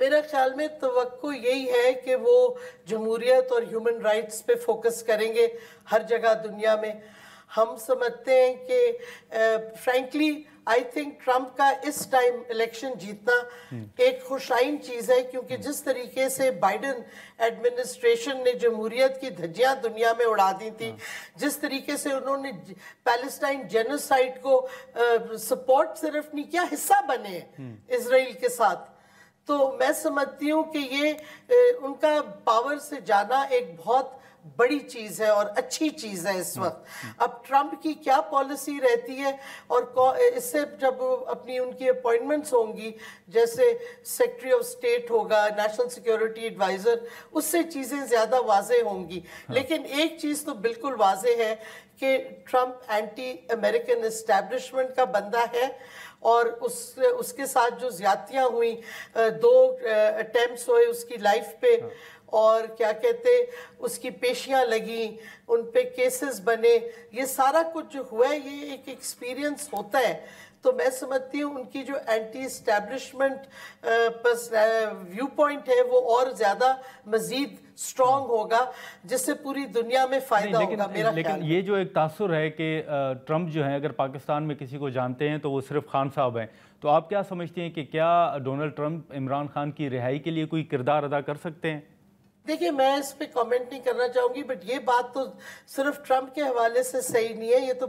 میرا خیال میں توقع یہی ہے کہ وہ جمہوریت اور ہیومن رائٹس پہ فوکس کریں گے ہر جگہ دنیا میں. ہم سمجھتے ہیں کہ فرینکلی آئی تھنک ٹرمپ کا اس ٹائم الیکشن جیتنا ایک خوشائن چیز ہے, کیونکہ جس طریقے سے بائیڈن ایڈمنسٹریشن نے جمہوریت کی دھجیاں دنیا میں اڑا دی تھی, جس طریقے سے انہوں نے پیلسٹائن جینوسائیڈ کو سپورٹ صرف نہیں کیا, حصہ بنے اسرائیل کے ساتھ. تو میں سمجھتی ہوں کہ یہ ان کا پاور سے جانا ایک بہت بڑی چیز ہے اور اچھی چیز ہے اس وقت. اب ٹرمپ کی کیا پالیسی رہتی ہے, اور اس سے جب اپنی ان کی اپوائنٹمنٹس ہوں گی, جیسے سیکرٹری آف اسٹیٹ ہوگا, نیشنل سیکیورٹی ایڈوائزر, اس سے چیزیں زیادہ واضح ہوں گی. لیکن ایک چیز تو بالکل واضح ہے کہ ٹرمپ اینٹی امریکن اسٹیبلشمنٹ کا بندہ ہے, اور اس کے ساتھ جو زیادتیاں ہوئیں, 2 اٹیمپٹس ہوئے اس کی لائف پہ, اور کیا کہتے اس کی پیشیاں لگیں, ان پہ کیسز بنے, یہ سارا کچھ جو ہوا ہے یہ ایک ایکسپیرینس ہوتا ہے. تو میں سمجھتی ہوں ان کی جو اینٹی اسٹیبلشمنٹ ویو پوائنٹ ہے وہ اور زیادہ مزید سٹرونگ ہوگا, جس سے پوری دنیا میں فائدہ ہوگا میرا خیال. لیکن یہ جو ایک تاثر ہے کہ ٹرمپ جو ہیں اگر پاکستان میں کسی کو جانتے ہیں تو وہ صرف خان صاحب ہیں, تو آپ کیا سمجھتے ہیں کہ کیا ڈونلڈ ٹرمپ عمران خان کی رہائی کے لیے کوئی کردار ادا کر سکتے ہیں؟ دیکھیے میں اس پہ کامنٹ نہیں کرنا چاہوں گی, بٹ یہ بات تو صرف ٹرمپ کے حوالے سے صحیح نہیں ہے, یہ تو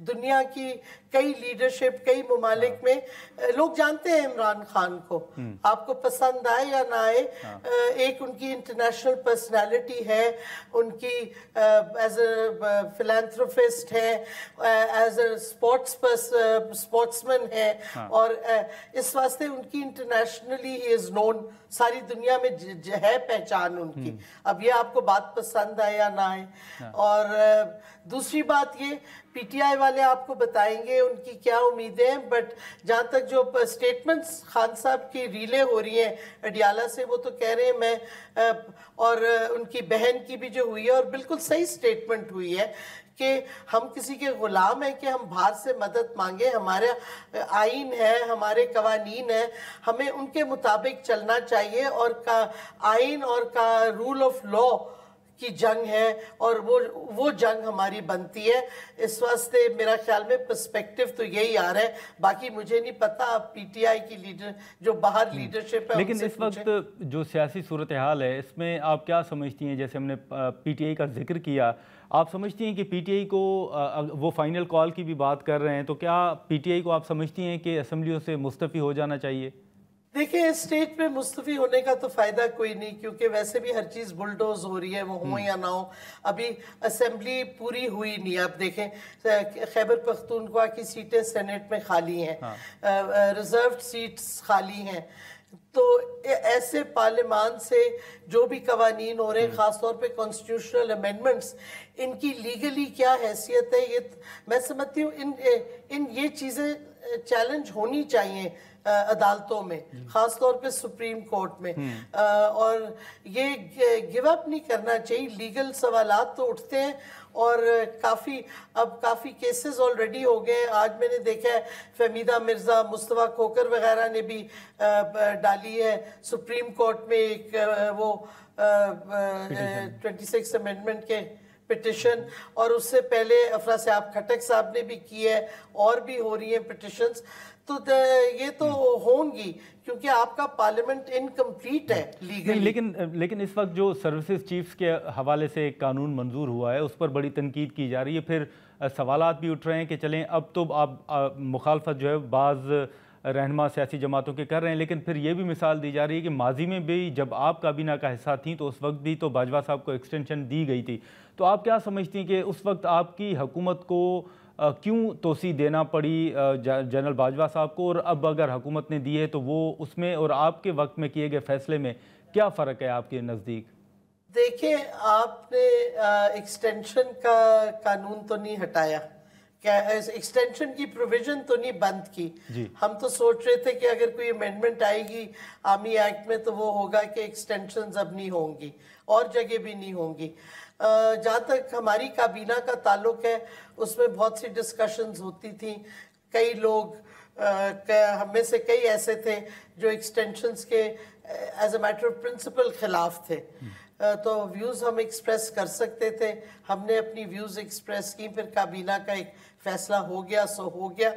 دنیا کی کئی لیڈرشپ کئی ممالک میں لوگ جانتے ہیں عمران خان کو, آپ کو پسند آئے یا نہ آئے. ایک ان کی انٹرنیشنل پرسنالٹی ہے, ان کی ایز اے فلانتھروپسٹ ہے, ایز اے اسپورٹس مین ہے, اور اس واسطے ان کی انٹرنیشنلی ہی از نون, ساری دنیا میں ہے پہچان ان کی. اب یہ آپ کو بات پسند آئے یا نہ آئے. اور دوسری بات یہ پی ٹی آئی والے آپ کو بتائیں گے ان کی کیا امیدیں ہیں, بٹ جہاں تک جو سٹیٹمنٹس خان صاحب کی ریلے ہو رہی ہیں اڈیالہ سے, وہ تو کہہ رہے ہیں میں, اور ان کی بہن کی بھی جو ہوئی ہے, اور بالکل صحیح سٹیٹمنٹ ہوئی ہے کہ ہم کسی کے غلام ہیں کہ ہم باہر سے مدد مانگیں, ہمارا آئین ہے, ہمارے قوانین ہیں, ہمیں ان کے مطابق چلنا چاہیے, اور آئین اور کا رول آف لا کی جنگ ہے, اور وہ جنگ ہماری بنتی ہے. اس واسطے میرا خیال میں پرسپیکٹیو تو یہی آ رہا ہے, باقی مجھے نہیں پتا پی ٹی آئی کی لیڈر جو باہر لیڈرشپ ہے. لیکن اس وقت جو سیاسی صورتحال ہے اس میں آپ کیا سمجھتی ہیں, جیسے ہم نے پی ٹی آئی کا ذکر کیا, آپ سمجھتی ہیں کہ پی ٹی آئی کو وہ فائنل کال کی بھی بات کر رہے ہیں, تو کیا پی ٹی آئی کو آپ سمجھتی ہیں کہ اسمبلیوں سے مستعفی ہو جانا چاہیے؟ دیکھیں اس سٹیج پہ مستعفی ہونے کا تو فائدہ کوئی نہیں, کیونکہ ویسے بھی ہر چیز بلڈوز ہو رہی ہے, وہ ہوں یا نہ ہوں. ابھی اسمبلی پوری ہوئی نہیں. اب دیکھیں خیبر پختونخوا کی سیٹیں سینٹ میں خالی ہیں, ریزروڈ سیٹس خالی ہیں. تو ایسے پارلیمان سے جو بھی قوانین ہو رہے ہیں, خاص طور پہ کانسٹیٹیوشنل امینڈمنٹس, ان کی لیگلی کیا حیثیت ہے, یہ میں سمجھتی ہوں ان یہ چیزیں چیلنج ہونی چاہیے عدالتوں میں, خاص طور پہ سپریم کورٹ میں, اور یہ گیو اپ نہیں کرنا چاہیے. لیگل سوالات تو اٹھتے ہیں, اور کافی کیسز آلریڈی ہو گئے. آج میں نے دیکھا ہے فہمیدہ مرزا, مصطفیٰ کھوکر وغیرہ نے بھی ڈالی ہے سپریم کورٹ میں ایک وہ 26 امینڈمنٹ کے پٹیشن, اور اس سے پہلے افراسیاب کھٹک صاحب نے بھی کی ہے, اور بھی ہو رہی ہیں پٹیشنز. تو یہ تو ہوں گی کیونکہ آپ کا پارلیمنٹ انکمپلیٹ ہے لیگلی. لیکن اس وقت جو سروسز چیفز کے حوالے سے ایک قانون منظور ہوا ہے, اس پر بڑی تنقید کی جا رہی ہے. پھر سوالات بھی اٹھ رہے ہیں کہ چلیں اب تو آپ مخالفت جو ہے بعض رہنما سیاسی جماعتوں کے کر رہے ہیں, لیکن پھر یہ بھی مثال دی جا رہی ہے کہ ماضی میں بھی جب آپ کابینہ کا حصہ تھیں تو اس وقت بھی تو باجوہ صاحب کو ایکسٹینشن دی گئی تھی. تو آپ کیا سمجھتی ہیں کہ اس وقت آپ کی حکومت کو کیوں توسیع دینا پڑی جنرل باجوہ صاحب کو, اور اب اگر حکومت نے دی ہے تو وہ اس میں اور آپ کے وقت میں کیے گئے فیصلے میں کیا فرق ہے آپ کے نزدیک؟ دیکھیں آپ نے ایکسٹینشن کا قانون تو نہیں ہٹایا, ایکسٹینشن کی پروویژن تو نہیں بند کی. ہم تو سوچ رہے تھے کہ اگر کوئی امینڈمنٹ آئے گی آرمی ایکٹ میں تو وہ ہوگا کہ ایکسٹینشنز اب نہیں ہوں گی, اور جگہ بھی نہیں ہوں گی. جہاں تک ہماری کابینہ کا تعلق ہے اس میں بہت سی ڈسکشنز ہوتی تھیں. کئی لوگ ہم میں سے کئی ایسے تھے جو ایکسٹینشنز کے as a matter of principal خلاف تھے. تو ویوز ہم ایکسپریس کر سکتے تھے, ہم نے اپنی ویوز ایکسپریس کی, پھر کابینہ کا ایک فیصلہ ہو گیا سو ہو گیا.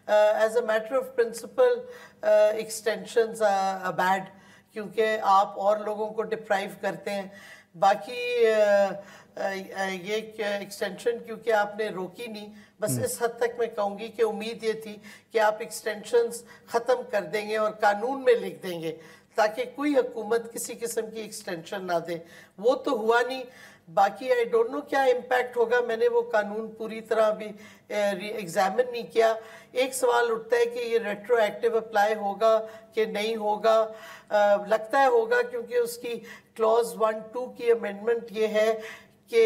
As a matter of principle extensions bad, کیونکہ آپ اور لوگوں کو ڈپرائیو کرتے ہیں. باقی یہ ایکسٹینشن کیونکہ آپ نے روکی نہیں, بس اس حد تک میں کہوں گی کہ امید یہ تھی کہ آپ ایکسٹینشنز ختم کر دیں گے اور قانون میں لکھ دیں گے تاکہ کوئی حکومت کسی قسم کی ایکسٹینشن نہ دے. وہ تو ہوا نہیں. باقی آئی ڈونٹ نو کیا امپیکٹ ہوگا, میں نے وہ قانون پوری طرح بھی ایگزامن نہیں کیا. ایک سوال اٹھتا ہے کہ یہ ریٹرو ایکٹیو اپلائی ہوگا کہ نہیں ہوگا. لگتا ہے ہوگا, کیونکہ اس کی کلوز 1-2 کی امینڈمنٹ یہ ہے کہ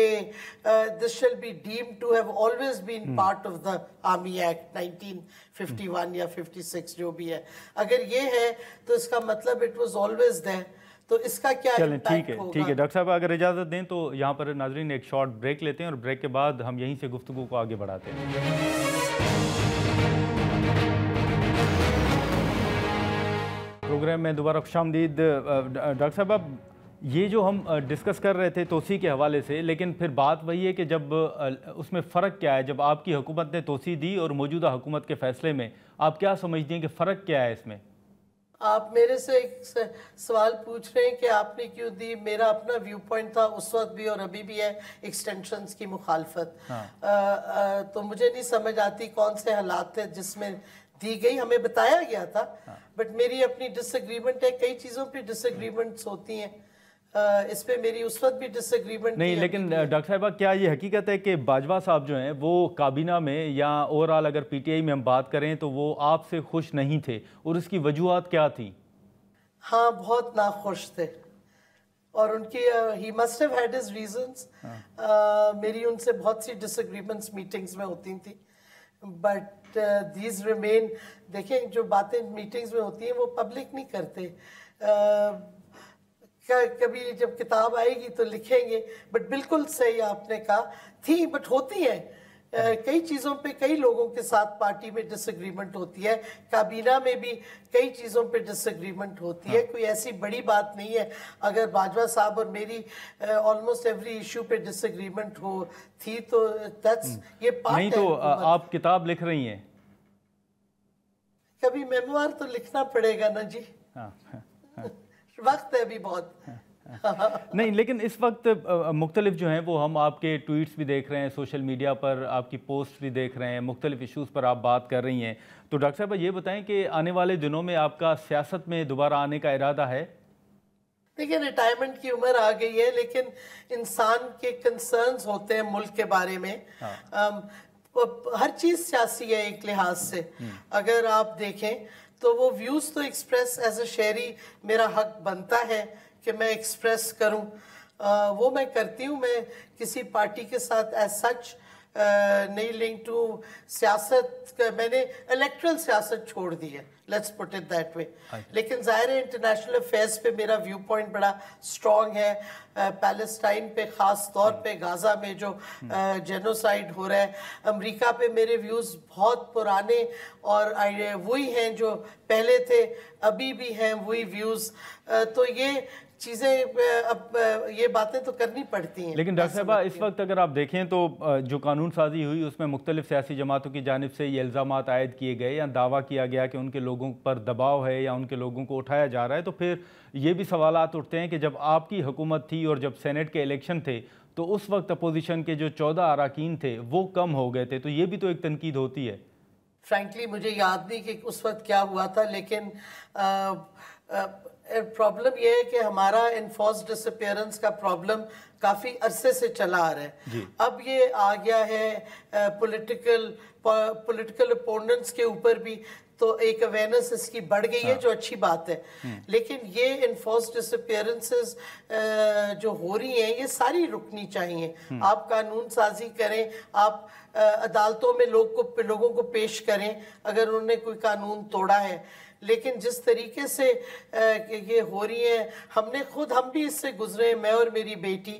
this shall be deemed to have always been part of the Army Act 1951 یا 56 جو بھی ہے. اگر یہ ہے تو اس کا مطلب it was always there. تو اس کا کیا امپیکٹ ہوگا؟ ٹھیک ہے ڈاکٹر صاحب, اگر اجازت دیں تو یہاں پر ناظرین ایک شارٹ بریک لیتے ہیں اور بریک کے بعد ہم یہیں سے گفتگو کو آگے بڑھاتے ہیں. پروگرام میں دوبارہ خوش آمدید. ڈاکٹر صاحب, اب یہ جو ہم ڈسکس کر رہے تھے توسیع کے حوالے سے, لیکن پھر بات وہی ہے کہ جب اس میں فرق کیا ہے, جب آپ کی حکومت نے توسیع دی اور موجودہ حکومت کے فیصلے میں آپ کیا سمجھتے ہیں کہ فرق کیا ہے اس میں؟ آپ میرے سے ایک سوال پوچھ رہے ہیں کہ آپ نے کیوں دی. میرا اپنا ویو پوائنٹ تھا اس وقت بھی اور ابھی بھی ہے ایکسٹینشنز کی مخالفت. تو مجھے نہیں سمجھ آتی کون سے حالات تھے جس میں دی گئی, ہمیں بتایا گیا تھا, بٹ میری اپنی ڈس ایگریمنٹ ہے. کئی چیزوں پہ ڈس ایگریمنٹس ہوتی ہیں, اس پہ میری اس وقت بھی ڈس ایگریمنٹ نہیں. لیکن ڈاکٹر صاحبہ, کیا یہ حقیقت ہے کہ باجوہ صاحب جو ہیں وہ کابینہ میں یا اوورآل اگر پی ٹی آئی میں ہم بات کریں تو وہ آپ سے خوش نہیں تھے, اور اس کی وجوہات کیا تھیں؟ ہاں, بہت ناخوش تھے, اور ان کی he must have had his reasons. میری ان سے بہت سی ڈس ایگریمنٹس میٹنگز میں ہوتی تھیں, بٹ these remain. دیکھیں, جو باتیں میٹنگز میں ہوتی ہیں وہ پبلک نہیں کرتے. کبھی جب کتاب آئے گی تو لکھیں گے, بٹ بالکل صحیح آپ نے کہا تھی, بٹ ہوتی ہیں کئی چیزوں پہ کئی لوگوں کے ساتھ پارٹی میں ڈس ایگریمنٹ ہوتی ہے, کابینہ میں بھی کئی چیزوں پہ ڈس ایگریمنٹ ہوتی ہے. کوئی ایسی بڑی بات نہیں ہے. اگر باجوہ صاحب اور میری آلموسٹ ایوری ایشو پہ ڈس ایگریمنٹ ہو تھی تو یہ پارٹ نہیں. تو آپ کتاب لکھ رہی ہیں, کبھی میموار تو لکھنا پڑے گا نا جی, وقت ہے ابھی بہت. نہیں, لیکن اس وقت مختلف جو ہیں وہ ہم آپ کے ٹویٹس بھی دیکھ رہے ہیں, سوشل میڈیا پر آپ کی پوسٹ بھی دیکھ رہے ہیں, مختلف ایشوز پر آپ بات کر رہی ہیں. تو ڈاکٹر صاحب یہ بتائیں کہ آنے والے دنوں میں آپ کا سیاست میں دوبارہ آنے کا ارادہ ہے؟ دیکھیں, ریٹائرمنٹ کی عمر آ گئی ہے, لیکن انسان کے کنسرنز ہوتے ہیں ملک کے بارے میں. ہر چیز سیاسی ہے ایک لحاظ سے. اگر آپ دیکھیں تو وہ ویوز تو ایکسپریس ایز اے شہری میرا حق بنتا ہے کہ میں ایکسپریس کروں, وہ میں کرتی ہوں. میں کسی پارٹی کے ساتھ ایز سچ نہیں لنک ٹو سیاست. میں نے الیکٹرل سیاست چھوڑ دی ہے, let's put it that way. لیکن ظاہر ہے انٹرنیشنل افیئرس پہ میرا ویو پوائنٹ بڑا اسٹرانگ ہے. پیلسٹائن پہ, خاص طور پہ غازہ میں جو جینوسائیڈ ہو رہا ہے. امریکہ پہ میرے ویوز بہت پرانے اور وہی ہیں جو پہلے تھے, ابھی بھی ہیں وہی ویوز. تو یہ چیزیں اب یہ باتیں تو کرنی پڑتی ہیں. لیکن ڈاکٹر صاحبہ, اس وقت اگر آپ دیکھیں تو جو قانون سازی ہوئی اس میں مختلف سیاسی جماعتوں کی جانب سے یہ الزامات عائد کیے گئے یا دعویٰ کیا گیا کہ ان کے لوگوں پر دباؤ ہے یا ان کے لوگوں کو اٹھایا جا رہا ہے. تو پھر یہ بھی سوالات اٹھتے ہیں کہ جب آپ کی حکومت تھی اور جب سینٹ کے الیکشن تھے تو اس وقت اپوزیشن کے جو 14 اراکین تھے وہ کم ہو گئے تھے, تو یہ بھی تو ایک تنقید ہوتی ہے. فرینکلی مجھے یاد نہیں کہ اس وقت کیا ہوا تھا, لیکن پرابلم یہ ہے کہ ہمارا انفورس ڈس اپیئرنس کا پرابلم کافی عرصے سے چلا آ رہا ہے. اب یہ آ گیا ہے پولیٹیکل اپوننٹس کے اوپر بھی, تو ایک اویئرنس اس کی بڑھ گئی ہے جو اچھی بات ہے. لیکن یہ انفورس ڈس اپیئرنسز جو ہو رہی ہیں یہ ساری رکنی چاہیے. آپ قانون سازی کریں, آپ عدالتوں میں لوگوں کو پیش کریں اگر انہوں نے کوئی قانون توڑا ہے. لیکن جس طریقے سے یہ ہو رہی ہیں, ہم بھی اس سے گزرے ہیں, میں اور میری بیٹی.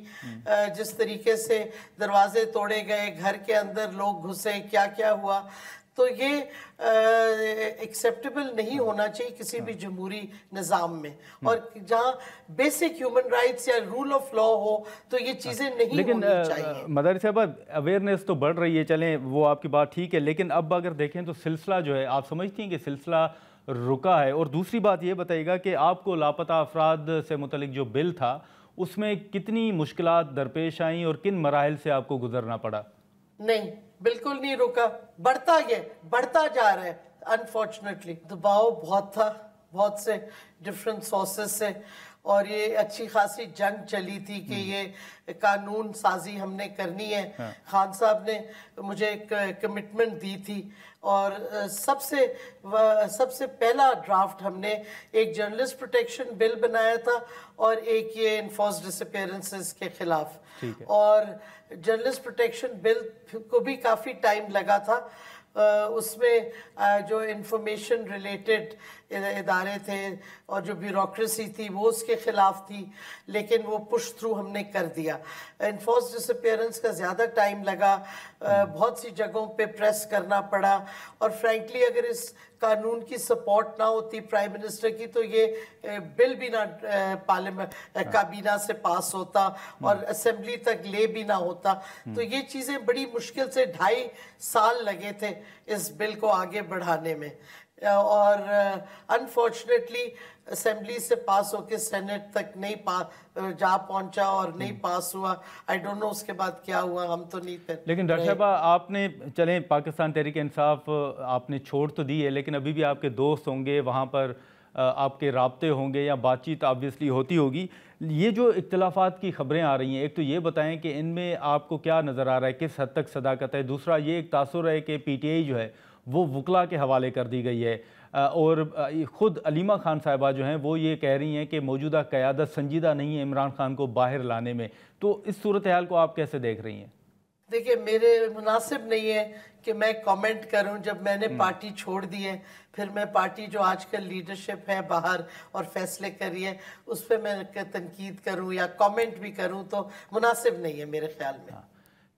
جس طریقے سے دروازے توڑے گئے, گھر کے اندر لوگ گھسے, کیا کیا ہوا. تو یہ ایکسیپٹیبل نہیں ہونا چاہیے کسی بھی جمہوری نظام میں، اور جہاں بیسک ہیومن رائٹس یا رول آف لا ہو تو یہ چیزیں نہیں ہونی چاہیے۔ مداری صاحبہ اویئرنیس تو بڑھ رہی ہے، چلیں وہ آپ کی بات ٹھیک ہے، لیکن اب اگر دیکھیں تو سلسلہ جو ہے آپ سمجھتی ہیں کہ سلسلہ رکا ہے؟ اور دوسری بات یہ بتائیے گا کہ آپ کو لاپتہ افراد سے متعلق جو بل تھا اس میں کتنی مشکلات درپیش آئیں اور کن مراحل سے آپ کو گزرنا پڑا؟ نہیں، بالکل نہیں رکا، بڑھتا جا رہا ہے۔ انفارچونیٹلی دباؤ بہت تھا، بہت سے ڈفرینٹ سورسز سے، اور یہ اچھی خاصی جنگ چلی تھی کہ یہ قانون سازی ہم نے کرنی ہے۔ خان صاحب نے مجھے ایک کمٹمنٹ دی تھی، اور سب سے پہلا ڈرافٹ ہم نے ایک جرنلسٹ پروٹیکشن بل بنایا تھا اور ایک یہ انفورس ڈس اپیئرنسز کے خلاف، اور جرنلسٹ پروٹیکشن بل کو بھی کافی ٹائم لگا تھا۔ اس میں جو انفارمیشن ریلیٹڈ ادارے تھے اور جو بیوروکریسی تھی وہ اس کے خلاف تھی، لیکن وہ پش تھرو ہم نے کر دیا۔ انفورس ڈس اپیئرنس کا زیادہ ٹائم لگا، بہت سی جگہوں پہ پریس کرنا پڑا، اور فرینکلی اگر اس قانون کی سپورٹ نہ ہوتی پرائم منسٹر کی تو یہ بل بھی نہ پارلیمنٹ کابینہ سے پاس ہوتا اور اسمبلی تک لے بھی نہ ہوتا۔ تو یہ چیزیں بڑی مشکل سے 2.5 سال لگے تھے اس بل کو آگے بڑھانے میں، اور انفارچونیٹلی اسمبلی سے پاس ہو کے سینٹ تک نہیں جا پہنچا اور نہیں پاس ہوا۔ آئی ڈونٹ نو اس کے بعد کیا ہوا، ہم تو نہیں تھے۔ لیکن ڈاکٹر صاحبہ آپ نے چلیں پاکستان تحریک انصاف آپ نے چھوڑ تو دی ہے، لیکن ابھی بھی آپ کے دوست ہوں گے وہاں پر، آپ کے رابطے ہوں گے یا بات چیت آبویسلی ہوتی ہوگی۔ یہ جو اختلافات کی خبریں آ رہی ہیں، ایک تو یہ بتائیں کہ ان میں آپ کو کیا نظر آ رہا ہے، کس حد تک صداقت ہے؟ دوسرا یہ ایک تاثر ہے کہ پی ٹی آئی جو ہے وہ وکلا کے حوالے کر دی گئی ہے، اور خود علیمہ خان صاحبہ جو ہیں وہ یہ کہہ رہی ہیں کہ موجودہ قیادت سنجیدہ نہیں ہے عمران خان کو باہر لانے میں۔ تو اس صورتحال کو آپ کیسے دیکھ رہی ہیں؟ دیکھیں، میرے مناسب نہیں ہے کہ میں کامنٹ کروں جب میں نے پارٹی چھوڑ دی ہے، پھر میں پارٹی جو آج کل لیڈرشپ ہے باہر اور فیصلے کر رہی ہے اس پہ میں تنقید کروں یا کامنٹ بھی کروں تو مناسب نہیں ہے میرے خیال میں۔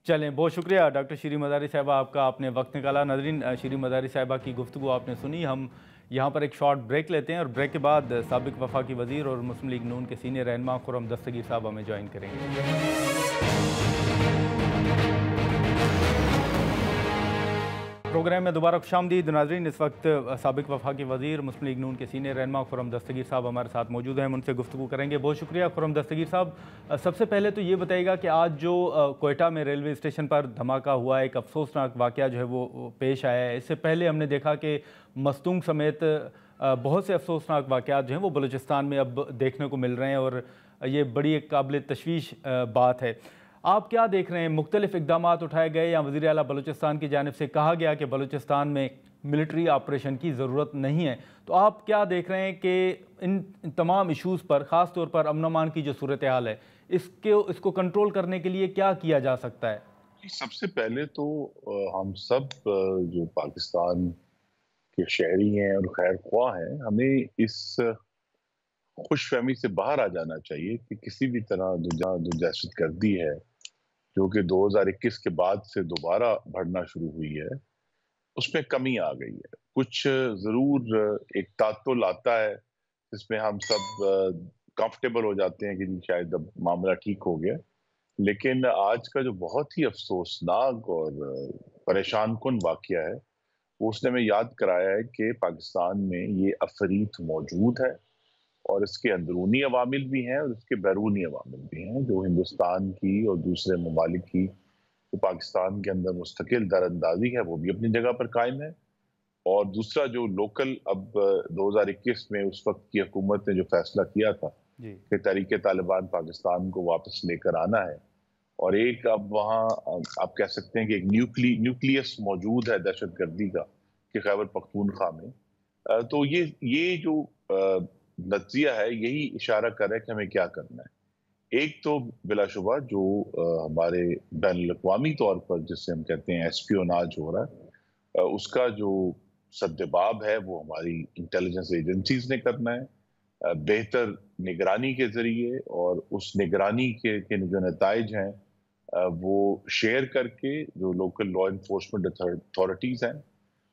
چلیں، بہت شکریہ ڈاکٹر شیریں مزاری صاحبہ آپ کا، آپ نے وقت نکالا۔ ناظرین، شیریں مزاری صاحبہ کی گفتگو آپ نے سنی۔ ہم یہاں پر ایک شارٹ بریک لیتے ہیں اور بریک کے بعد سابق وفاقی وزیر اور مسلم لیگ نون کے سینئر رہنما خرم دستگیر صاحب ہمیں جوائن کریں گے۔ پروگرام میں دوبارہ خوش آمدید ناظرین۔ اس وقت سابق وفاقی وزیر مسلم لیگ نون کے سینئر رہنما خرم دستگیر صاحب ہمارے ساتھ موجود ہیں، ہم ان سے گفتگو کریں گے۔ بہت شکریہ خرم دستگیر صاحب۔ سب سے پہلے تو یہ بتائیے گا کہ آج جو کوئٹہ میں ریلوے اسٹیشن پر دھماکہ ہوا ہے، ایک افسوسناک واقعہ جو ہے وہ پیش آیا ہے۔ اس سے پہلے ہم نے دیکھا کہ مستونگ سمیت بہت سے افسوسناک واقعات جو ہیں وہ بلوچستان میں اب دیکھنے کو مل رہے ہیں، اور یہ بڑی ایک قابل تشویش بات ہے۔ آپ کیا دیکھ رہے ہیں؟ مختلف اقدامات اٹھائے گئے یا وزیر اعلیٰ بلوچستان کی جانب سے کہا گیا کہ بلوچستان میں ملٹری آپریشن کی ضرورت نہیں ہے، تو آپ کیا دیکھ رہے ہیں کہ ان تمام ایشوز پر، خاص طور پر امن و امان کی جو صورتحال ہے، اس کو کنٹرول کرنے کے لیے کیا کیا جا سکتا ہے؟ سب سے پہلے تو ہم سب جو پاکستان کے شہری ہیں اور خیر خواہ ہیں، ہمیں اس خوش فہمی سے باہر آ جانا چاہیے کہ کسی بھی طرح جو دہشت گردی ہے جو کہ 2021 کے بعد سے دوبارہ بڑھنا شروع ہوئی ہے، اس میں کمی آ گئی ہے۔ کچھ ضرور ایک تعطل آتا ہے جس میں ہم سب کمفرٹیبل ہو جاتے ہیں کہ شاید اب معاملہ ٹھیک ہو گیا، لیکن آج کا جو بہت ہی افسوسناک اور پریشان کن واقعہ ہے وہ اس نے ہمیں یاد کرایا ہے کہ پاکستان میں یہ عفریت موجود ہے، اور اس کے اندرونی عوامل بھی ہیں اور اس کے بیرونی عوامل بھی ہیں، جو ہندوستان کی اور دوسرے ممالک کی جو پاکستان کے اندر مستقل در اندازی ہے وہ بھی اپنی جگہ پر قائم ہے، اور دوسرا جو لوکل اب 2021 میں اس وقت کی حکومت نے جو فیصلہ کیا تھا کہ تحریک طالبان پاکستان کو واپس لے کر آنا ہے، اور ایک اب وہاں آپ کہہ سکتے ہیں کہ ایک نیوکلیس موجود ہے دہشت گردی کا کہ خیبر پختونخوا میں، تو یہ جو نتیجہ ہے یہی اشارہ کر رہا ہے کہ ہمیں کیا کرنا ہے۔ ایک تو بلا شبہ جو ہمارے بین الاقوامی طور پر جس سے ہم کہتے ہیں ایسپیوناج ہو رہا ہے، اس کا جو سدباب ہے وہ ہماری انٹیلیجنس ایجنسیز نے کرنا ہے، بہتر نگرانی کے ذریعے، اور اس نگرانی کے جو نتائج ہیں وہ شیئر کر کے جو لوکل لا انفورسمنٹ اتھارٹیز ہیں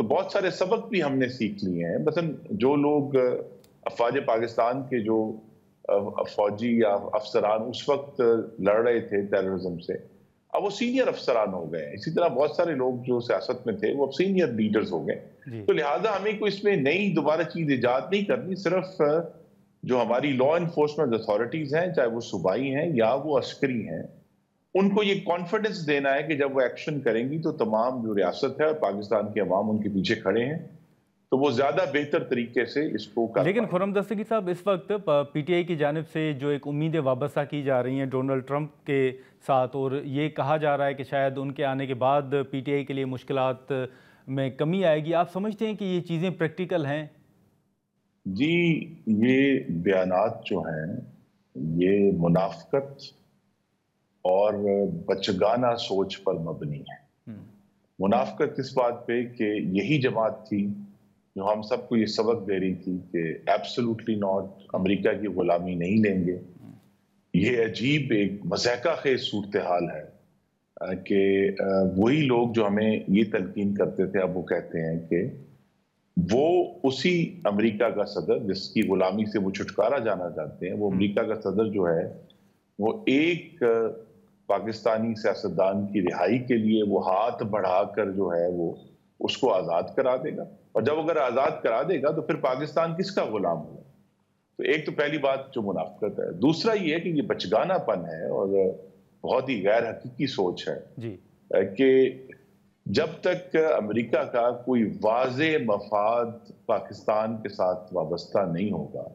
تو بہت سارے سبق بھی ہم نے سیکھ لیے ہیں. مثلا جو لوگ افواج پاکستان کے جو فوجی یا افسران اس وقت لڑ رہے تھے ٹیررزم سے، اب وہ سینئر افسران ہو گئے ہیں. اسی طرح بہت سارے لوگ جو سیاست میں تھے وہ اب سینئر لیڈرز ہو گئے. تو لہٰذا ہمیں کوئی اس میں نئی دوبارہ چیز ایجاد نہیں کرنی. صرف جو ہماری لا انفورسمنٹ اتھارٹیز ہیں، چاہے وہ صوبائی ہیں یا وہ عسکری ہیں، ان کو یہ کانفیڈنس دینا ہے کہ جب وہ ایکشن کریں گی تو تمام جو ریاست ہے اور پاکستان کے عوام ان کے پیچھے کھڑے ہیں، تو وہ زیادہ بہتر طریقے سے اس کو کر. لیکن خرم دستگیر صاحب، اس وقت پی ٹی آئی کی جانب سے جو ایک امیدیں وابستہ کی جا رہی ہیں ڈونلڈ ٹرمپ کے ساتھ، اور یہ کہا جا رہا ہے کہ شاید ان کے آنے کے بعد پی ٹی آئی کے لیے مشکلات میں کمی آئے گی، آپ سمجھتے ہیں کہ یہ چیزیں پریکٹیکل ہیں؟ جی، یہ بیانات جو ہیں یہ منافقت اور بچگانہ سوچ پر مبنی ہے. منافقت اس بات پہ کہ یہی جماعت تھی جو ہم سب کو یہ سبق دے رہی تھی کہ ایبسولوٹلی ناٹ، امریکہ کی غلامی نہیں لیں گے. یہ عجیب ایک مضحکہ خیز صورتحال ہے کہ وہی لوگ جو ہمیں یہ تلقین کرتے تھے اب وہ کہتے ہیں کہ وہ اسی امریکہ کا صدر جس کی غلامی سے وہ چھٹکارا جانا چاہتے ہیں، وہ امریکہ کا صدر جو ہے وہ ایک پاکستانی سیاستدان کی رہائی کے لیے وہ ہاتھ بڑھا کر جو ہے وہ اس کو آزاد کرا دے گا. اور جب اگر آزاد کرا دے گا تو پھر پاکستان کس کا غلام ہوگا؟ تو ایک تو پہلی بات جو منافقت ہے. دوسرا یہ ہے کہ یہ بچگانہ پن ہے اور بہت ہی غیر حقیقی سوچ ہے کہ جب تک امریکہ کا کوئی واضح مفاد پاکستان کے ساتھ وابستہ نہیں ہوگا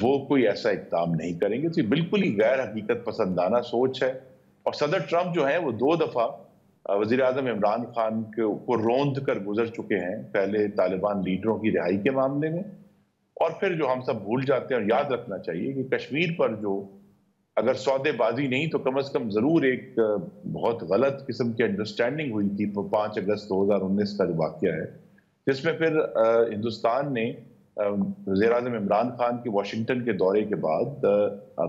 وہ کوئی ایسا اقدام نہیں کریں گے. تو یہ بالکل ہی غیر حقیقت پسندانہ سوچ ہے. اور صدر ٹرمپ جو ہیں وہ 2 دفعہ وزیر اعظم عمران خان کو روند کر گزر چکے ہیں، پہلے طالبان لیڈروں کی رہائی کے معاملے میں، اور پھر جو ہم سب بھول جاتے ہیں. اور یاد رکھنا چاہیے کہ کشمیر پر جو اگر سودے بازی نہیں تو کم از کم ضرور ایک بہت غلط قسم کی انڈرسٹینڈنگ ہوئی تھی 5 اگست 2019 کا جو واقعہ ہے، جس میں پھر ہندوستان نے وزیر اعظم عمران خان کے واشنگٹن کے دورے کے بعد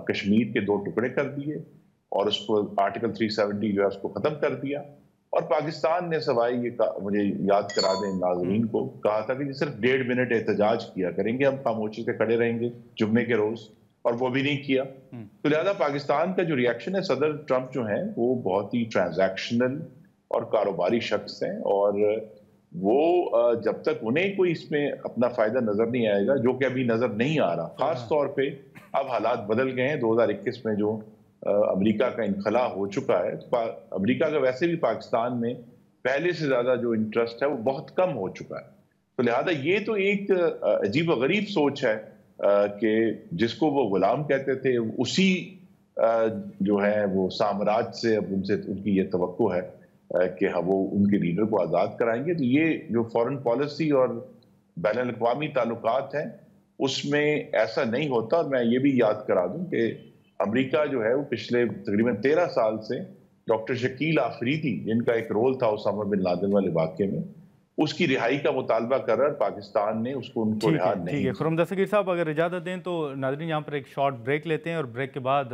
کشمیر کے 2 ٹکڑے کر دیے اور اس کو آرٹیکل 370 جو ہے اس کو ختم کر دیا. اور پاکستان نے سوائے یہ مجھے یاد کرا دیں ناظرین کو، کہا تھا کہ صرف 1.5 منٹ احتجاج کیا کریں گے، ہم خاموشی سے کھڑے رہیں گے جمعے کے روز، اور وہ بھی نہیں کیا. تو لہذا پاکستان کا جو ریاکشن ہے، صدر ٹرمپ جو ہیں وہ بہت ہی ٹرانزیکشنل اور کاروباری شخص ہیں، اور وہ جب تک انہیں کوئی اس میں اپنا فائدہ نظر نہیں آئے گا، جو کہ ابھی نظر نہیں آ رہا، خاص طور پہ اب حالات بدل گئے ہیں 2021 میں جو امریکہ کا انخلا ہو چکا ہے. امریکہ کا ویسے بھی پاکستان میں پہلے سے زیادہ جو انٹرسٹ ہے وہ بہت کم ہو چکا ہے. تو لہذا یہ تو ایک عجیب و غریب سوچ ہے کہ جس کو وہ غلام کہتے تھے اسی جو ہے وہ سامراج سے اب ان کی یہ توقع ہے کہ وہ ان کے لیڈر کو آزاد کرائیں گے. تو یہ جو فورن پالیسی اور بین الاقوامی تعلقات ہیں اس میں ایسا نہیں ہوتا. اور میں یہ بھی یاد کرا دوں کہ امریکہ جو ہے وہ پچھلے تقریباً 13 سال سے ڈاکٹر شکیل آفریدی، جن کا ایک رول تھا اسامہ بن لادن والے واقعے میں، اس کی رہائی کا مطالبہ کر رہا ہے. پاکستان نے اس کو ان کو رہا نہیں. ٹھیک ہے خرم دستگیر صاحب، اگر اجازت دیں تو ناظرین یہاں پر ایک شارٹ بریک لیتے ہیں، اور بریک کے بعد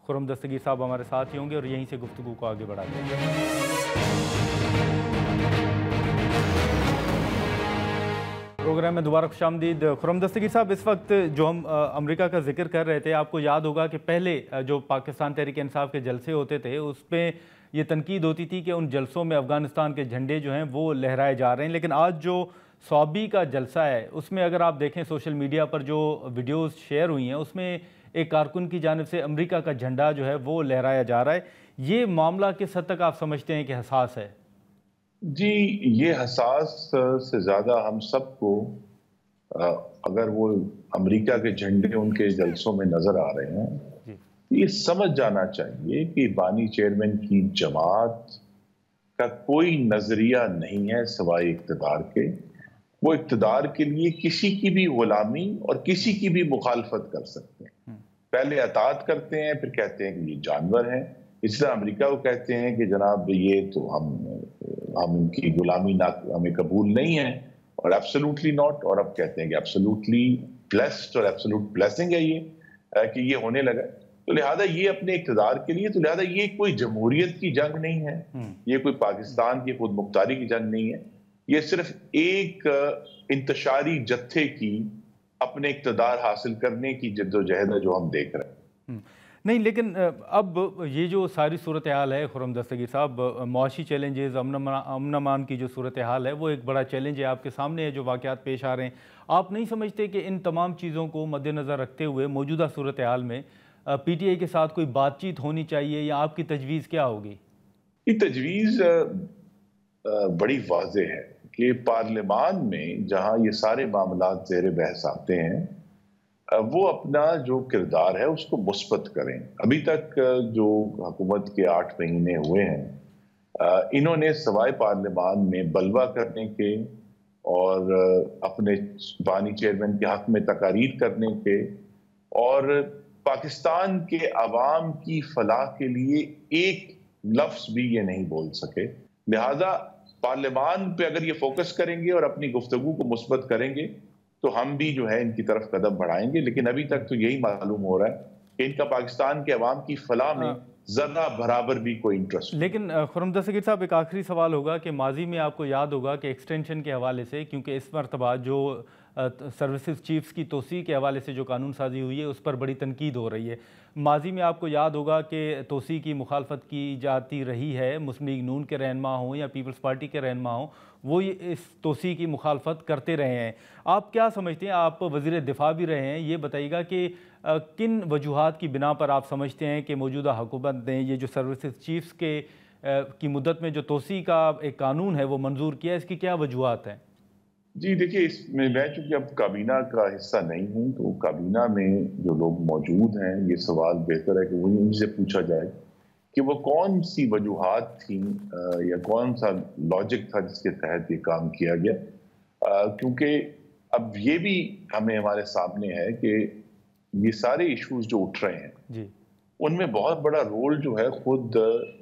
خرم دستگیر صاحب ہمارے ساتھ ہی ہوں گے اور یہیں سے گفتگو کو آگے بڑھاتے ہیں. پروگرام میں دوبارہ خوش آمدید. خرم دستگیر صاحب، اس وقت جو ہم امریکہ کا ذکر کر رہے تھے، آپ کو یاد ہوگا کہ پہلے جو پاکستان تحریک انصاف کے جلسے ہوتے تھے اس پہ یہ تنقید ہوتی تھی کہ ان جلسوں میں افغانستان کے جھنڈے جو ہیں وہ لہرائے جا رہے ہیں. لیکن آج جو صوبی کا جلسہ ہے اس میں اگر آپ دیکھیں سوشل میڈیا پر جو ویڈیوز شیئر ہوئی ہیں اس میں ایک کارکن کی جانب سے امریکہ کا جھنڈا جو ہے وہ لہرایا جا رہا ہے. یہ معاملہ کس حد تک آپ سمجھتے ہیں کہ حساس ہے؟ جی، یہ حساس سے زیادہ ہم سب کو اگر وہ امریکہ کے جھنڈے ان کے جلسوں میں نظر آ رہے ہیں، یہ سمجھ جانا چاہیے کہ بانی چیئرمین کی جماعت کا کوئی نظریہ نہیں ہے سوائے اقتدار کے. وہ اقتدار کے لیے کسی کی بھی غلامی اور کسی کی بھی مخالفت کر سکتے ہیں. پہلے اطاعت کرتے ہیں، پھر کہتے ہیں کہ یہ جانور ہیں. اس طرح امریکہ کو کہتے ہیں کہ جناب یہ تو ہم ان کی غلامی ہمیں قبول نہیں ہے اور ایبسولوٹلی ناٹ، اور اب کہتے ہیں کہ ایبسولوٹلی بلیسڈ اور ایبسولوٹ بلیسنگ ہے یہ کہ یہ ہونے لگا. تو لہٰذا یہ اپنے اقتدار کے لیے، تو لہٰذا یہ کوئی جمہوریت کی جنگ نہیں ہے، یہ کوئی پاکستان کی خود مختاری کی جنگ نہیں ہے. یہ صرف ایک انتشاری جتھے کی اپنے اقتدار حاصل کرنے کی جدوجہد ہے جو ہم دیکھ رہے ہیں۔ نہیں، لیکن اب یہ جو ساری صورتحال ہے خرم دستگیر صاحب، معاشی چیلنجز، امن امان کی جو صورتحال ہے وہ ایک بڑا چیلنج ہے آپ کے سامنے ہے جو واقعات پیش آ رہے ہیں۔ آپ نہیں سمجھتے کہ ان تمام چیزوں کو مد نظر رکھتے ہوئے موجودہ صورتحال میں پی ٹی آئی کے ساتھ کوئی بات چیت ہونی چاہیے، یا آپ کی تجویز کیا ہوگی؟ یہ تجویز بڑی واضح ہے کہ پارلیمان میں جہاں یہ سارے معاملات زیر بحث آتے ہیں وہ اپنا جو کردار ہے اس کو مثبت کریں۔ ابھی تک جو حکومت کے 8 مہینے ہوئے ہیں انہوں نے سوائے پارلیمان میں بلوا کرنے کے اور اپنے بانی چیئرمین کے حق میں تقاریر کرنے کے اور پاکستان کے عوام کی فلاح کے لیے ایک لفظ بھی یہ نہیں بول سکے۔ لہذا پارلیمان پہ اگر یہ فوکس کریں گے اور اپنی گفتگو کو مثبت کریں گے تو ہم بھی جو ہے ان کی طرف قدم بڑھائیں گے، لیکن ابھی تک تو یہی معلوم ہو رہا ہے کہ ان کا پاکستان کے عوام کی فلاح میں ذرہ برابر بھی کوئی انٹرسٹ۔ لیکن خرم دستگیر صاحب ایک آخری سوال ہوگا کہ ماضی میں آپ کو یاد ہوگا کہ ایکسٹینشن کے حوالے سے، کیونکہ اس مرتبہ جو سروسز چیفز کی توسیع کے حوالے سے جو قانون سازی ہوئی ہے اس پر بڑی تنقید ہو رہی ہے، ماضی میں آپ کو یاد ہوگا کہ توسیع کی مخالفت کی جاتی رہی ہے، مسلم لیگ نون کے رہنما ہوں یا پیپلز پارٹی کے رہنما ہوں، وہ اس توسیع کی مخالفت کرتے رہے ہیں۔ آپ کیا سمجھتے ہیں، آپ وزیر دفاع بھی رہے ہیں، یہ بتائیے گا کہ کن وجوہات کی بنا پر آپ سمجھتے ہیں کہ موجودہ حکومت نے یہ جو سروسز چیفز کی مدت میں جو توسیع کا ایک قانون ہے وہ منظور کیا، اس کی کیا وجوہات ہیں؟ جی دیکھیے، اس میں چونکہ اب کابینہ کا حصہ نہیں ہوں تو کابینہ میں جو لوگ موجود ہیں یہ سوال بہتر ہے کہ وہ ان سے پوچھا جائے کہ وہ کون سی وجوہات تھیں یا کون سا لاجک تھا جس کے تحت یہ کام کیا گیا، کیونکہ اب یہ بھی ہمیں ہمارے سامنے ہے کہ یہ سارے ایشوز جو اٹھ رہے ہیں ان میں بہت بڑا رول جو ہے خود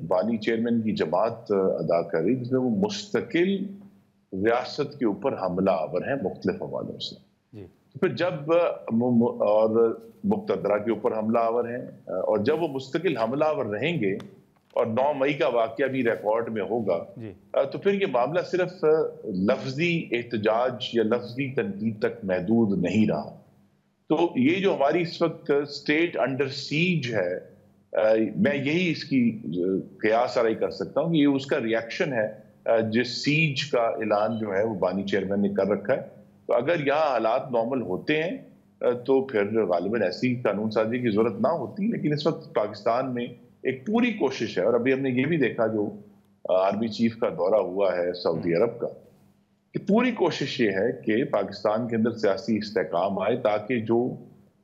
بانی چیئرمین کی جماعت ادا کر رہی، جس میں وہ مستقل ریاست کے اوپر حملہ آور ہیں مختلف حوالوں سے۔ پھر جب اور مقتدرہ کے اوپر حملہ آور ہیں اور جب وہ مستقل حملہ آور رہیں گے اور 9 مئی کا واقعہ بھی ریکارڈ میں ہوگا تو پھر یہ معاملہ صرف لفظی احتجاج یا لفظی تنقید تک محدود نہیں رہا۔ تو یہ جو ہماری اس وقت اسٹیٹ انڈر سیج ہے، میں یہی اس کی قیاس آرائی کر سکتا ہوں کہ یہ اس کا ریاکشن ہے جس سیج کا اعلان جو ہے وہ بانی چیئرمین نے کر رکھا ہے۔ تو اگر یہاں حالات نارمل ہوتے ہیں تو پھر غالباً ایسی قانون سازی کی ضرورت نہ ہوتی، لیکن اس وقت پاکستان میں ایک پوری کوشش ہے، اور ابھی ہم نے یہ بھی دیکھا جو آرمی چیف کا دورہ ہوا ہے سعودی عرب کا، کہ پوری کوشش یہ ہے کہ پاکستان کے اندر سیاسی استحکام آئے تاکہ جو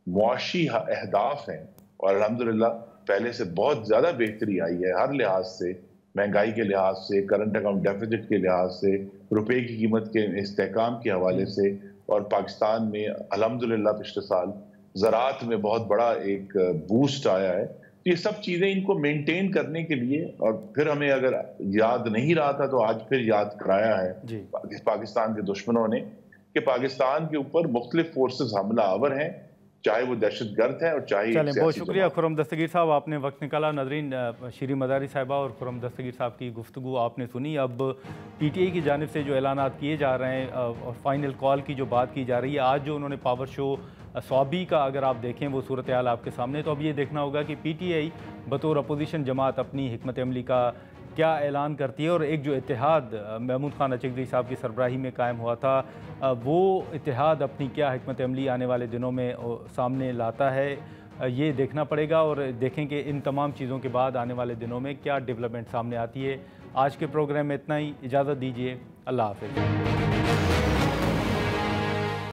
معاشی اہداف ہیں، اور الحمدللہ پہلے سے بہت زیادہ بہتری آئی ہے ہر لحاظ سے، مہنگائی کے لحاظ سے، کرنٹ اکاؤنٹ ڈیفیسٹ کے لحاظ سے، روپے کی قیمت کے استحکام کے حوالے سے، اور پاکستان میں الحمدللہ پچھلے سال زراعت میں بہت بڑا ایک بوسٹ آیا ہے۔ یہ سب چیزیں ان کو مینٹین کرنے کے لیے، اور پھر ہمیں اگر یاد نہیں رہا تھا تو آج پھر یاد کرایا ہے پاکستان کے دشمنوں نے کہ پاکستان کے اوپر مختلف فورسز حملہ آور ہیں، چاہے وہ دہشت گرد ہیں اور چاہے چلیں، بہت شکریہ خرم دستگیر صاحب، آپ نے وقت نکالا۔ ناظرین، شیریں مداری صاحبہ اور خرم دستگیر صاحب کی گفتگو آپ نے سنی۔ اب پی ٹی آئی کی جانب سے جو اعلانات کیے جا رہے ہیں اور فائنل کال کی جو بات کی جا رہی ہے، آج جو انہوں نے پاور شو صوابی کا اگر آپ دیکھیں وہ صورتحال آپ کے سامنے، تو اب یہ دیکھنا ہوگا کہ پی ٹی آئی بطور اپوزیشن جماعت اپنی حکمت عملی کا کیا اعلان کرتی ہے، اور ایک جو اتحاد محمود خان اچکزئی صاحب کی سربراہی میں قائم ہوا تھا، وہ اتحاد اپنی کیا حکمت عملی آنے والے دنوں میں سامنے لاتا ہے، یہ دیکھنا پڑے گا، اور دیکھیں کہ ان تمام چیزوں کے بعد آنے والے دنوں میں کیا ڈیولپمنٹ سامنے آتی ہے۔ آج کے پروگرام میں اتنا ہی، اجازت دیجیے، اللہ حافظ۔